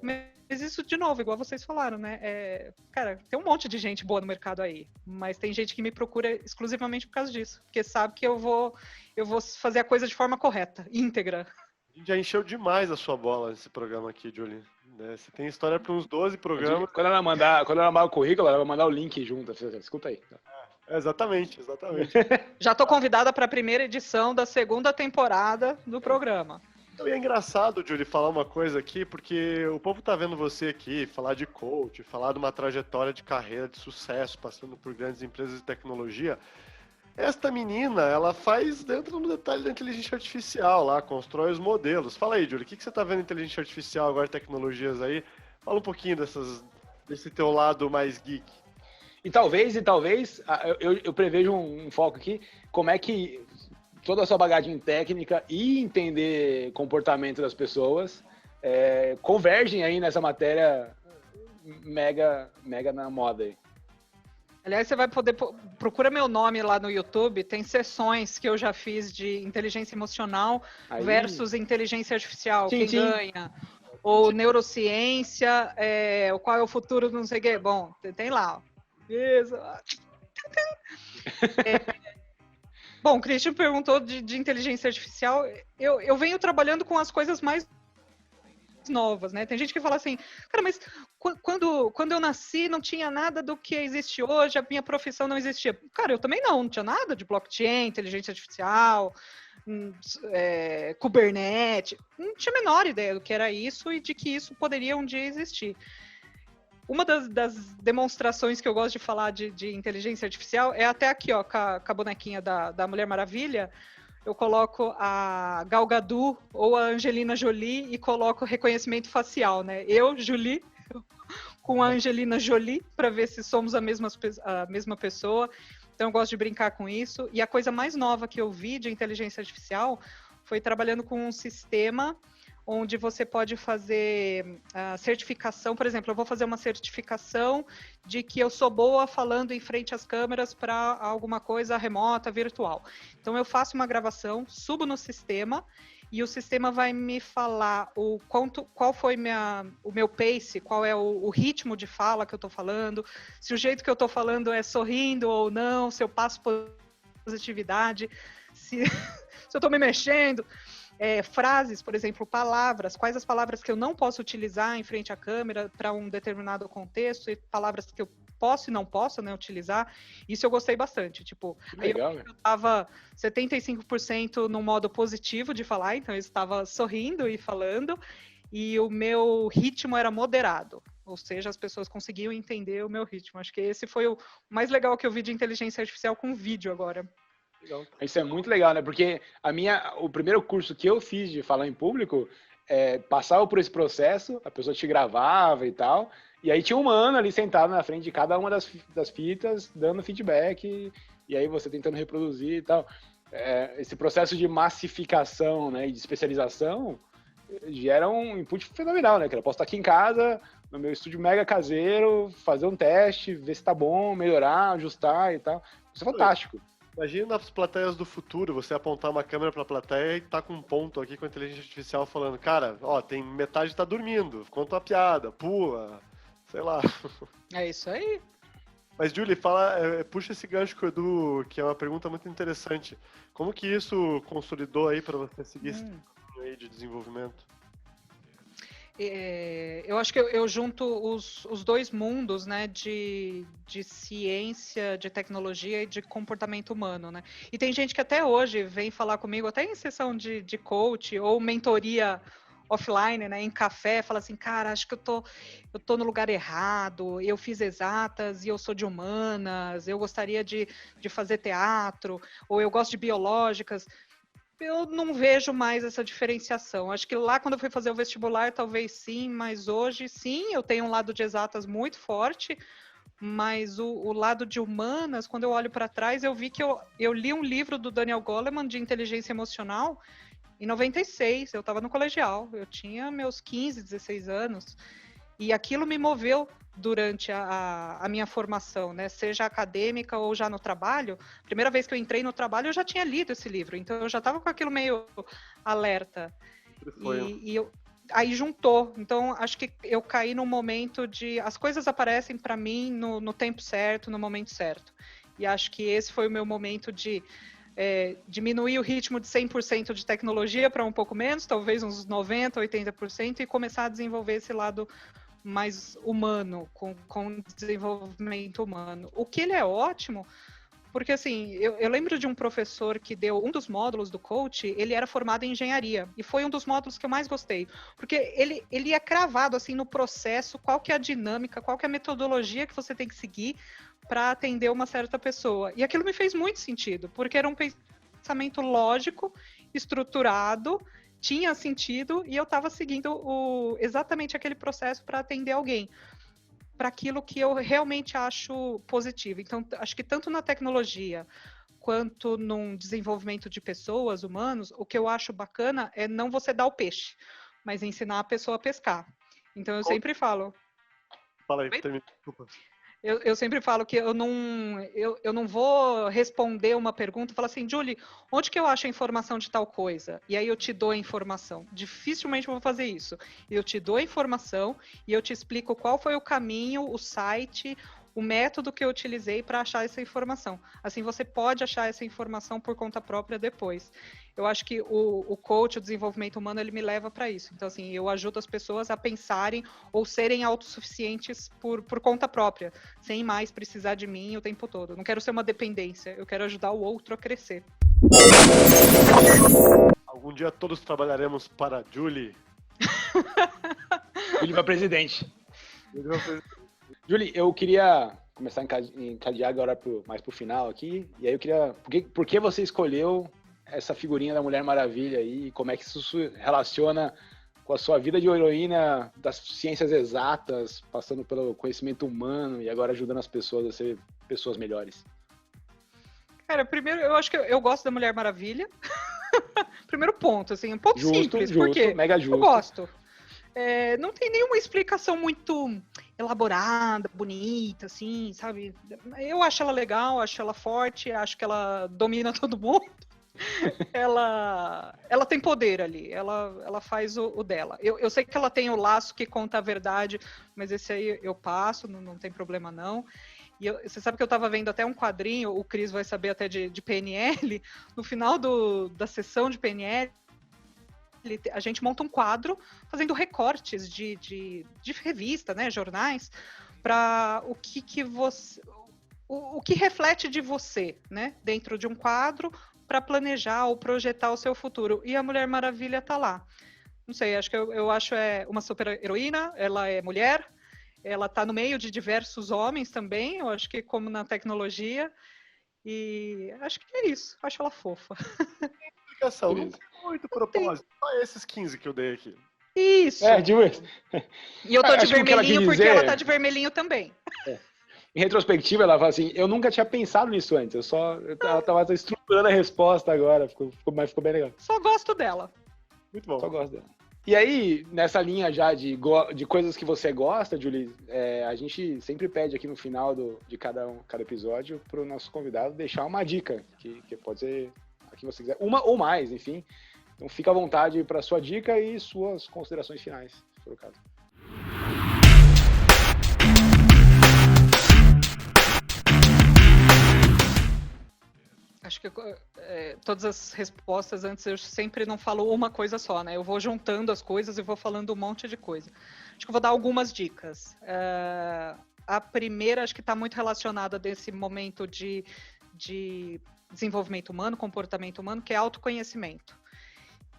Mas isso, de novo, igual vocês falaram, né? Cara, tem um monte de gente boa no mercado aí, mas tem gente que me procura exclusivamente por causa disso, porque sabe que eu vou fazer a coisa de forma correta, íntegra. A gente já encheu demais a sua bola nesse programa aqui, Julie. Você tem história para uns 12 programas. Quando ela mandar o currículo, ela vai mandar o link junto. Escuta aí. Exatamente. Já estou convidada para a primeira edição da 2ª temporada do programa. E é engraçado, Julie, falar uma coisa aqui, porque o povo tá vendo você aqui falar de coach, falar de uma trajetória de carreira de sucesso, passando por grandes empresas de tecnologia. Esta menina, ela faz dentro do detalhe da inteligência artificial lá, constrói os modelos. Fala aí, Julie, o que você tá vendo em inteligência artificial agora, tecnologias aí? Fala um pouquinho desse teu lado mais geek. E talvez, eu prevejo um foco aqui, como é que toda a sua bagagem técnica e entender comportamento das pessoas convergem aí nessa matéria mega na moda aí. Aliás, você vai poder... Procura meu nome lá no YouTube, tem sessões que eu já fiz de inteligência emocional versus inteligência artificial, quem ganha. Ou neurociência, qual é o futuro, não sei o quê. Bom, tem lá. Bom, o Christian perguntou de inteligência artificial. Eu venho trabalhando com as coisas mais novas, né? Tem gente que fala assim, cara, mas quando eu nasci não tinha nada do que existe hoje, a minha profissão não existia. Cara, eu também não tinha nada de blockchain, inteligência artificial, Kubernetes, não tinha a menor ideia do que era isso e de que isso poderia um dia existir. Uma das demonstrações que eu gosto de falar de inteligência artificial é até aqui, ó, com a bonequinha da Mulher Maravilha. Eu coloco a Gal Gadot ou a Angelina Jolie e coloco reconhecimento facial, né? Eu, Julie, com a Angelina Jolie, para ver se somos a mesma pessoa. Então, eu gosto de brincar com isso. E a coisa mais nova que eu vi de inteligência artificial foi trabalhando com um sistema onde você pode fazer a certificação. Por exemplo, eu vou fazer uma certificação de que eu sou boa falando em frente às câmeras para alguma coisa remota, virtual. Então, eu faço uma gravação, subo no sistema e o sistema vai me falar qual foi o meu pace, qual é o ritmo de fala que eu estou falando, se o jeito que eu estou falando é sorrindo ou não, se eu passo positividade, se eu estou me mexendo. Frases, por exemplo, palavras, quais as palavras que eu não posso utilizar em frente à câmera para um determinado contexto e palavras que eu posso e não posso, né, utilizar. Isso eu gostei bastante. Tipo, legal, eu estava 75% no modo positivo de falar, então eu estava sorrindo e falando, e o meu ritmo era moderado. Ou seja, as pessoas conseguiam entender o meu ritmo. Acho que esse foi o mais legal que eu vi de inteligência artificial com vídeo agora. Isso é muito legal, né? Porque o primeiro curso que eu fiz de falar em público, passava por esse processo, a pessoa te gravava e tal, e aí tinha um humano ali sentado na frente de cada uma das fitas, dando feedback, e aí você tentando reproduzir e tal. Esse processo de massificação, né, e de especialização gera um input fenomenal, né? Que eu posso estar aqui em casa, no meu estúdio mega caseiro, fazer um teste, ver se tá bom, melhorar, ajustar e tal. Isso é fantástico. Imagina nas plateias do futuro, você apontar uma câmera pra plateia e tá com um ponto aqui com a inteligência artificial falando, cara, ó, tem metade tá dormindo, conta uma piada, pula, sei lá. É isso aí. Mas, Julie, puxa esse gancho com o Edu, que é uma pergunta muito interessante. Como que isso consolidou aí para você seguir esse caminho aí de desenvolvimento? Eu acho que eu junto os dois mundos, né, de ciência, de tecnologia e de comportamento humano, né? E tem gente que até hoje vem falar comigo, até em sessão de coach ou mentoria offline, né, em café, fala assim, cara, acho que eu tô no lugar errado, eu fiz exatas e eu sou de humanas, eu gostaria de fazer teatro, ou eu gosto de biológicas. Eu não vejo mais essa diferenciação. Acho que lá quando eu fui fazer o vestibular, talvez sim, mas hoje sim, eu tenho um lado de exatas muito forte, mas o lado de humanas, quando eu olho para trás, eu vi que eu li um livro do Daniel Goleman de inteligência emocional em 96, eu estava no colegial, eu tinha meus 15, 16 anos, e aquilo me moveu durante a minha formação, né? Seja acadêmica ou já no trabalho. Primeira vez que eu entrei no trabalho, eu já tinha lido esse livro, então eu já estava com aquilo meio alerta. Aí juntou. Então, acho que eu caí num momento de... As coisas aparecem para mim no tempo certo, no momento certo. E acho que esse foi o meu momento de diminuir o ritmo de 100% de tecnologia para um pouco menos, talvez uns 90%, 80%, e começar a desenvolver esse lado mais humano, com desenvolvimento humano. O que ele é ótimo, porque assim, eu lembro de um professor que deu um dos módulos do coach, ele era formado em engenharia, e foi um dos módulos que eu mais gostei, porque ele é cravado assim no processo, qual que é a dinâmica, qual que é a metodologia que você tem que seguir para atender uma certa pessoa. E aquilo me fez muito sentido, porque era um pensamento lógico, estruturado, tinha sentido, e eu estava seguindo exatamente aquele processo para atender alguém, para aquilo que eu realmente acho positivo. Então, acho que tanto na tecnologia quanto num desenvolvimento de pessoas, humanos, o que eu acho bacana é não você dar o peixe, mas ensinar a pessoa a pescar. Então, eu sempre falo... Fala aí, termina. Desculpa. Eu sempre falo que eu não vou responder uma pergunta e falar assim, Julie, onde que eu acho a informação de tal coisa? E aí eu te dou a informação. Dificilmente eu vou fazer isso. Eu te dou a informação e eu te explico qual foi o caminho, o site, o método que eu utilizei para achar essa informação. Assim, você pode achar essa informação por conta própria depois. Eu acho que o coach, o desenvolvimento humano, ele me leva para isso. Então, assim, eu ajudo as pessoas a pensarem ou serem autossuficientes por conta própria, sem mais precisar de mim o tempo todo. Eu não quero ser uma dependência, eu quero ajudar o outro a crescer. Algum dia todos trabalharemos para Julie. Julie vai presidente. Julie, eu queria começar a encadear agora mais pro final aqui. E aí eu queria... Por que você escolheu essa figurinha da Mulher Maravilha aí? E como é que isso se relaciona com a sua vida de heroína das ciências exatas, passando pelo conhecimento humano e agora ajudando as pessoas a ser pessoas melhores? Cara, primeiro, eu acho que eu gosto da Mulher Maravilha. Primeiro ponto, assim, um ponto simples. Justo, porque mega justo. Eu gosto. Não tem nenhuma explicação muito elaborada, bonita, assim, sabe? Eu acho ela legal, acho ela forte, acho que ela domina todo mundo. ela tem poder ali, ela faz o dela. Eu sei que ela tem o laço que conta a verdade, mas esse aí eu passo, não tem problema não. E você sabe que eu estava vendo até um quadrinho, o Cris vai saber até de PNL, no final da sessão de PNL, a gente monta um quadro fazendo recortes de revista, né, jornais, para o que reflete de você, né, dentro de um quadro, para planejar ou projetar o seu futuro. E a Mulher Maravilha está lá. Não sei, acho que eu acho uma super heroína, ela é mulher, ela está no meio de diversos homens também, eu acho que como na tecnologia, e acho que é isso, acho ela fofa. Explicação, não tem muito propósito, só esses 15 que eu dei aqui. Isso. E eu tô de vermelhinho porque ela tá de vermelhinho também. Em retrospectiva, ela fala assim, eu nunca tinha pensado nisso antes, ela tava estruturando a resposta agora, mas ficou bem legal. Só gosto dela. Muito bom. Só gosto dela. E aí, nessa linha já de coisas que você gosta, Julie, a gente sempre pede aqui no final de cada episódio pro nosso convidado deixar uma dica, que pode ser a que você quiser, uma ou mais, enfim. Então fica à vontade para sua dica e suas considerações finais, se for o caso. Acho que todas as respostas antes eu sempre não falo uma coisa só, né? Eu vou juntando as coisas e vou falando um monte de coisa. Acho que eu vou dar algumas dicas. A primeira, acho que está muito relacionada desse momento de desenvolvimento humano, comportamento humano, que é autoconhecimento.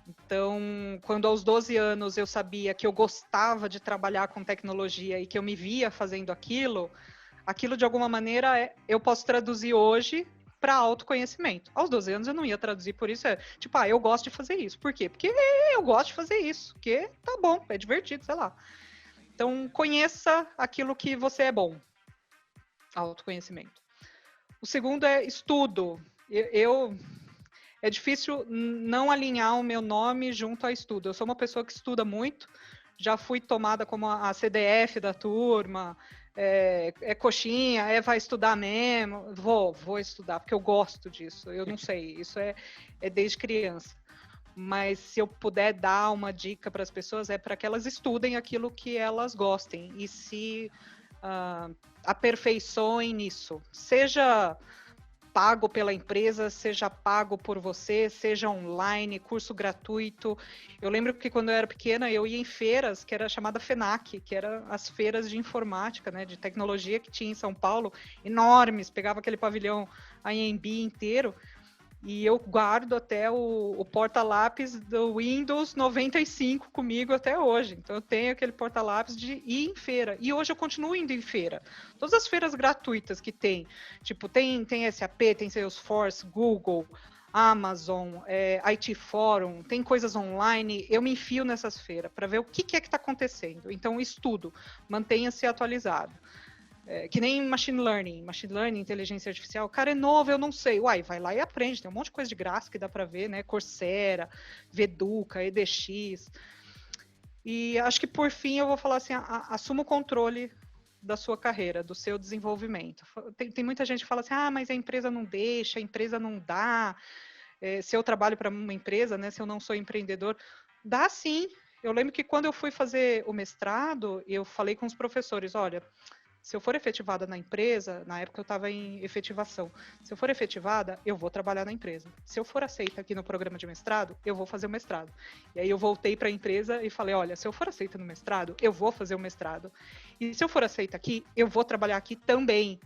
Então, quando aos 12 anos eu sabia que eu gostava de trabalhar com tecnologia e que eu me via fazendo aquilo de alguma maneira eu posso traduzir hoje para autoconhecimento. Aos 12 anos eu não ia traduzir por isso, tipo, eu gosto de fazer isso. Por quê? Porque eu gosto de fazer isso, porque tá bom, é divertido, sei lá. Então, conheça aquilo que você é bom. Autoconhecimento. O segundo é estudo. É difícil não alinhar o meu nome junto a estudo. Eu sou uma pessoa que estuda muito, já fui tomada como a CDF da turma, coxinha, vai estudar mesmo. Vou estudar, porque eu gosto disso. Eu não sei, isso é desde criança. Mas se eu puder dar uma dica para as pessoas, é para que elas estudem aquilo que elas gostem e se aperfeiçoem nisso. Seja pago pela empresa, seja pago por você, seja online, curso gratuito. Eu lembro que quando eu era pequena, eu ia em feiras, que era chamada FENAC, que eram as feiras de informática, né, de tecnologia que tinha em São Paulo, enormes, pegava aquele pavilhão AMB inteiro, e eu guardo até o porta-lápis do Windows 95 comigo até hoje. Então eu tenho aquele porta-lápis de ir em feira. E hoje eu continuo indo em feira. Todas as feiras gratuitas que tem, tipo, tem SAP, tem Salesforce, Google, Amazon, IT Forum, tem coisas online, eu me enfio nessas feiras para ver o que é que está acontecendo. Então estudo, mantenha-se atualizado. Que nem machine learning, inteligência artificial, o cara é novo, eu não sei. Uai, vai lá e aprende, tem um monte de coisa de graça que dá para ver, né? Coursera, Veduca, EDX. E acho que por fim eu vou falar assim, assuma o controle da sua carreira, do seu desenvolvimento. Tem muita gente que fala assim, mas a empresa não deixa, a empresa não dá. Se eu trabalho para uma empresa, né? Se eu não sou empreendedor, dá sim. Eu lembro que quando eu fui fazer o mestrado, eu falei com os professores, olha, se eu for efetivada na empresa, na época eu estava em efetivação, se eu for efetivada, eu vou trabalhar na empresa. Se eu for aceita aqui no programa de mestrado, eu vou fazer o mestrado. E aí eu voltei para a empresa e falei, olha, se eu for aceita no mestrado, eu vou fazer o mestrado. E se eu for aceita aqui, eu vou trabalhar aqui também.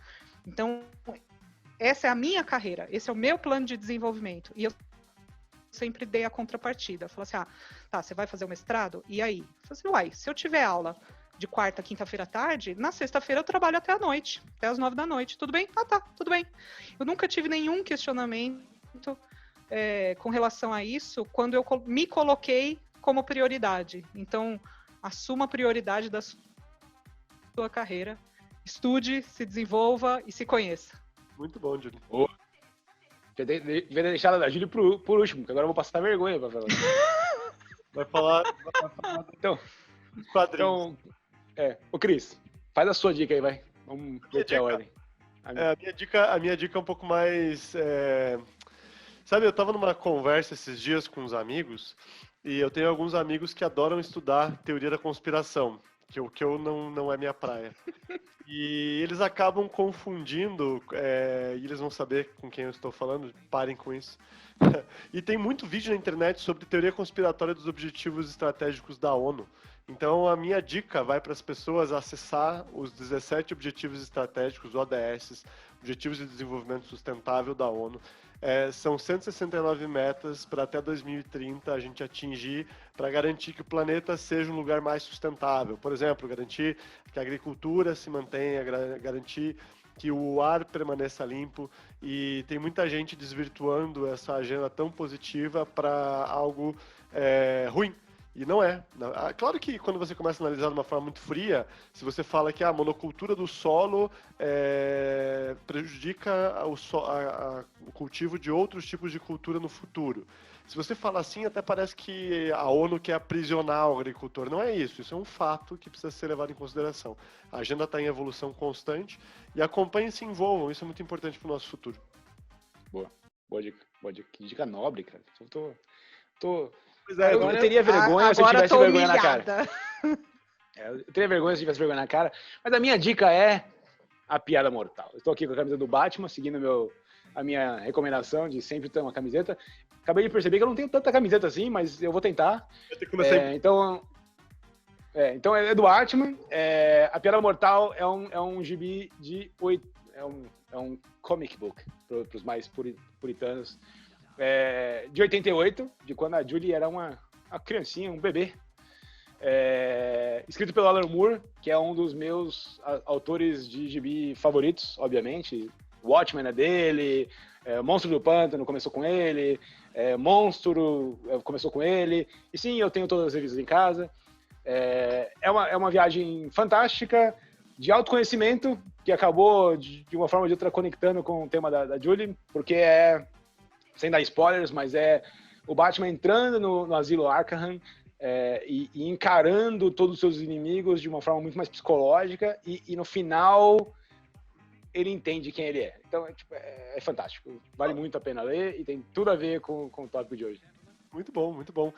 Então, essa é a minha carreira, esse é o meu plano de desenvolvimento. E eu sempre dei a contrapartida. Falei assim, tá, você vai fazer o mestrado? E aí? Eu falei assim, se eu tiver aula de quarta, quinta-feira à tarde, na sexta-feira eu trabalho até a noite, até as 9 da noite. Tudo bem? Tá, tudo bem. Eu nunca tive nenhum questionamento com relação a isso quando eu me coloquei como prioridade. Então, assuma a prioridade da sua carreira, estude, se desenvolva e se conheça. Muito bom, Júlio. Devia deixar a Júlia por último, que agora eu vou passar vergonha pra falar. Vai falar então, quadrinhos. Ô Cris, faz a sua dica aí, vai. Vamos meter a ordem. A minha dica é um pouco mais... Sabe, eu tava numa conversa esses dias com uns amigos, e eu tenho alguns amigos que adoram estudar teoria da conspiração, que não é minha praia. E eles acabam confundindo, e eles vão saber com quem eu estou falando, parem com isso. E tem muito vídeo na internet sobre teoria conspiratória dos objetivos estratégicos da ONU. Então a minha dica vai para as pessoas acessar os 17 Objetivos Estratégicos, ODS, Objetivos de Desenvolvimento Sustentável da ONU. São 169 metas para até 2030 a gente atingir para garantir que o planeta seja um lugar mais sustentável. Por exemplo, garantir que a agricultura se mantenha, garantir que o ar permaneça limpo, e tem muita gente desvirtuando essa agenda tão positiva para algo ruim. E não é. Claro que quando você começa a analisar de uma forma muito fria, se você fala que a monocultura do solo prejudica o cultivo de outros tipos de cultura no futuro. Se você fala assim, até parece que a ONU quer aprisionar o agricultor. Não é isso. Isso é um fato que precisa ser levado em consideração. A agenda está em evolução constante e acompanhem e se envolvam. Isso é muito importante para o nosso futuro. Boa dica. Que dica nobre, cara. Eu não teria vergonha se eu tivesse vergonha na cara. Eu teria vergonha se eu tivesse vergonha na cara. Mas a minha dica é a piada mortal. Eu estou aqui com a camisa do Batman, seguindo a minha recomendação de sempre ter uma camiseta. Acabei de perceber que eu não tenho tanta camiseta assim, mas eu vou tentar. Então é do Artman. A Piada Mortal é um gibi de é um comic book para os mais puritanos, de 88, de quando a Julie era uma criancinha, um bebê. Escrito pelo Alan Moore, que é um dos meus autores de gibi favoritos, obviamente. Watchmen é dele, Monstro do Pântano começou com ele, Monstro começou com ele, e sim, eu tenho todas as revistas em casa. É uma viagem fantástica, de autoconhecimento, que acabou de uma forma ou de outra conectando com o tema da Julie, porque sem dar spoilers, mas o Batman entrando no asilo Arkham, e encarando todos os seus inimigos de uma forma muito mais psicológica, e no final ele entende quem ele é. Então é fantástico, vale muito a pena ler e tem tudo a ver com o tópico de hoje. Muito bom, muito bom.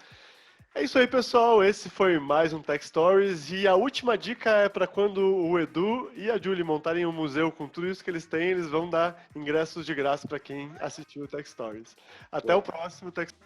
É isso aí, pessoal. Esse foi mais um Tech Stories. E a última dica é para quando o Edu e a Julie montarem um museu com tudo isso que eles têm, eles vão dar ingressos de graça para quem assistiu o Tech Stories. Até o próximo Tech Stories.